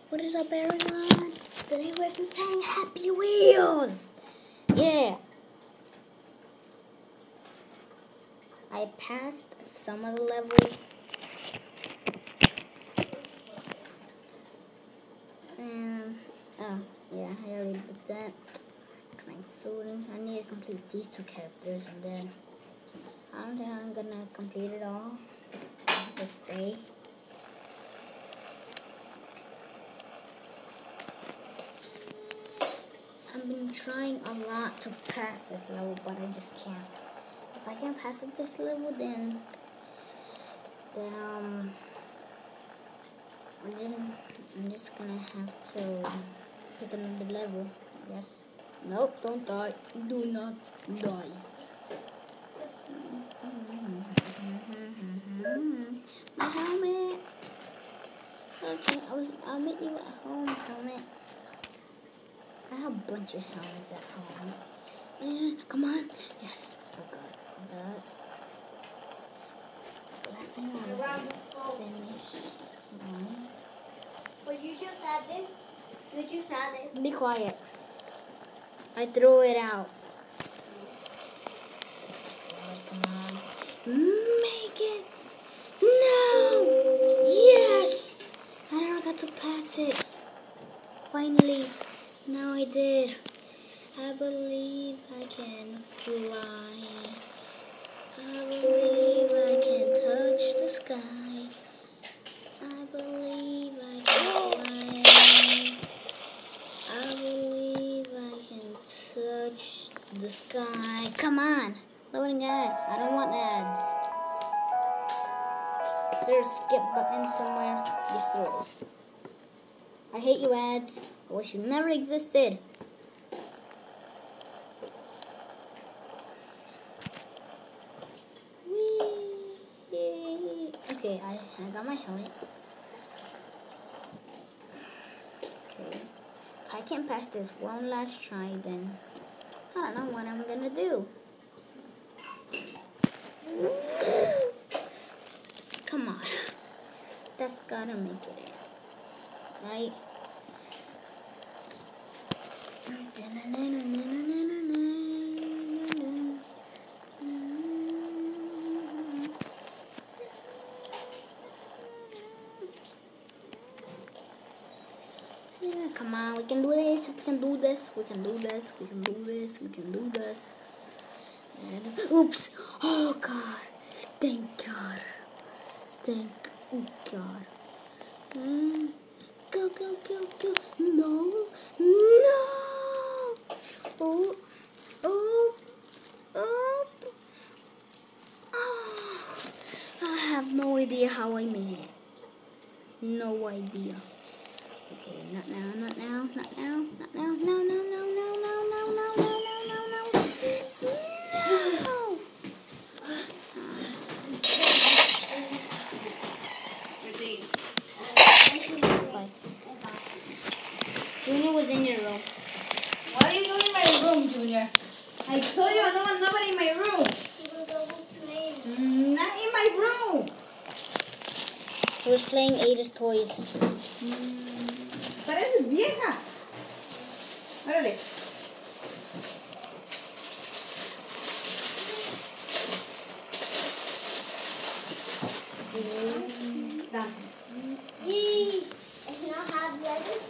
What is up, everyone? Today we're playing Happy Wheels. Yeah. I passed some of the levels. Oh, yeah, I already did that. Coming soon. I need to complete these two characters and then I don't think I'm gonna complete it all. I'll just stay. I've been trying a lot to pass this level, but I just can't. If I can't pass it this level, then I'm just gonna have to pick another level. Yes. Nope, don't die. Do not die. My helmet. Okay, I'll meet you at home, helmet. I have a bunch of helmets at home. Come on. Yes. Oh god. Oh god. Last time I was finished. But you just had this? You just had this? Be quiet. I threw it out. Come on. Make it. No. Yes. I never got to pass it. Finally. Now I did. I believe I can fly. I believe I can touch the sky. I believe I can fly. I believe I can touch the sky. Come on. Loading ad. I don't want ads. Is there a skip button somewhere? Yes, there is. I hate you, ads. I wish you never existed. Whee! Okay, I got my helmet. Okay. If I can't pass this one last try, then I don't know what I'm gonna do. Come on. That's gotta make it in. Right? Come on, we can do this, we can do this, we can do this, we can do this, we can do this. And, oops! Oh God! Thank God! Thank God! Go, go, go, go! No! No! Oh! Oh! Oh! Oh! I have no idea how I made it. No idea. Okay, not now, not now, not now, not now, no, no, no, no, no, no, no, no, no, no, no. Junior was in your room. What are you doing in my room, Junior? I told you I don't want nobody in my room. Not in my room. He was playing Ada's toys. Pareces vieja. Órale. Done. It don't have letters.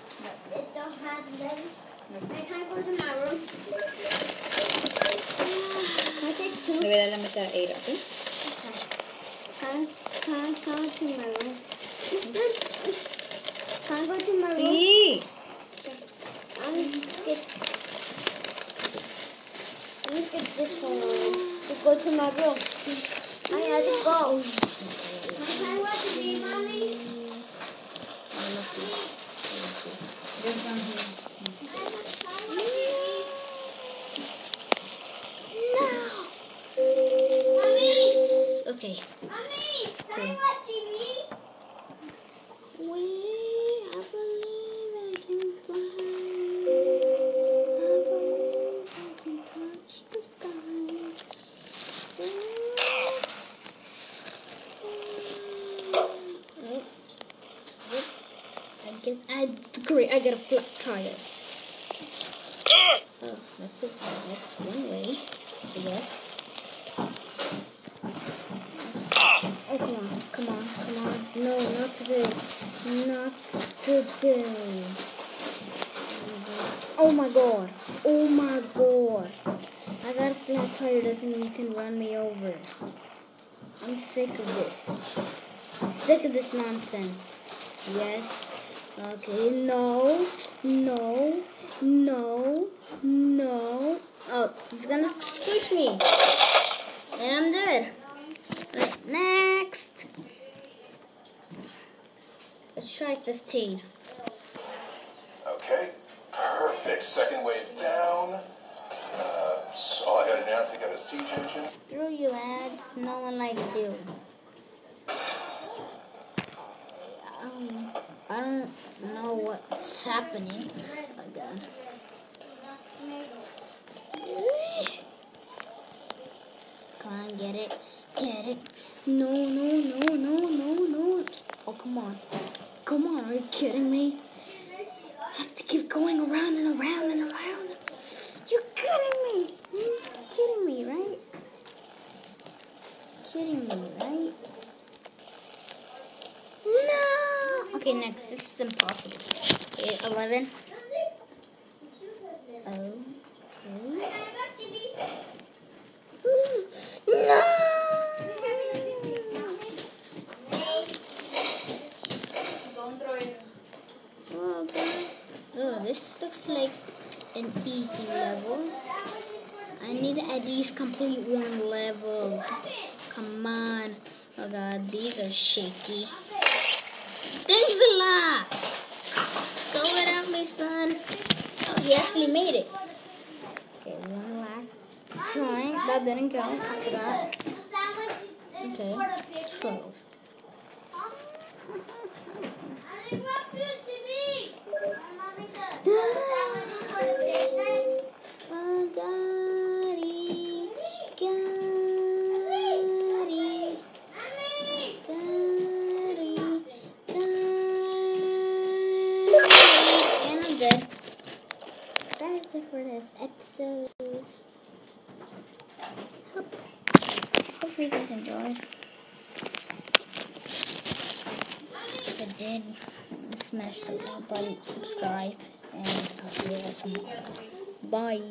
It don't have letters. I can't go to my room. I take two. Le voy a dar la meta a Ada, ¿ok? Can't go to my room. Can't go to my room. Sí. Let me get this one to go to my room. I had to go. Can I watch the game, Mommy? There's one here. Okay. Mommy, can I watch TV? I believe I can fly. I believe I can touch the sky. Great, I got a flat tire. Oh, that's it. That's one way. Yes. Oh, come on, come on, come on. No, not today. Not today. Oh my god. Oh my god. I got a flat tire doesn't mean you can run me over. I'm sick of this. Sick of this nonsense. Yes. Okay, no. No. No. No. Oh, he's gonna squish me. And I'm dead. Right, next. Let's try 15. Okay, perfect. Second wave down. So all I gotta do now is take out a siege engine. Screw you, ads. No one likes you. I don't know what's happening. Oh, God. Come on, get it. Get it. No, no, no, no, no, no. Oh, come on. Come on, are you kidding me? I have to keep going around and around and around. You're kidding me. You're kidding me, right? Kidding me, right? No. Okay, next. This is impossible. Okay, 11. Okay. No. Oh, God. Oh, this looks like an easy level. I need to at least complete one level. Come on. Oh, God, these are shaky. Thanks a lot. Go without me, son. Oh, he actually made it. Okay, one last time. That didn't count. I forgot. Okay, 12. And I'm dead. That is it for this episode. Hope you guys enjoyed. If you did, smash the like button, subscribe, and I'll see you guys tomorrow. Bye.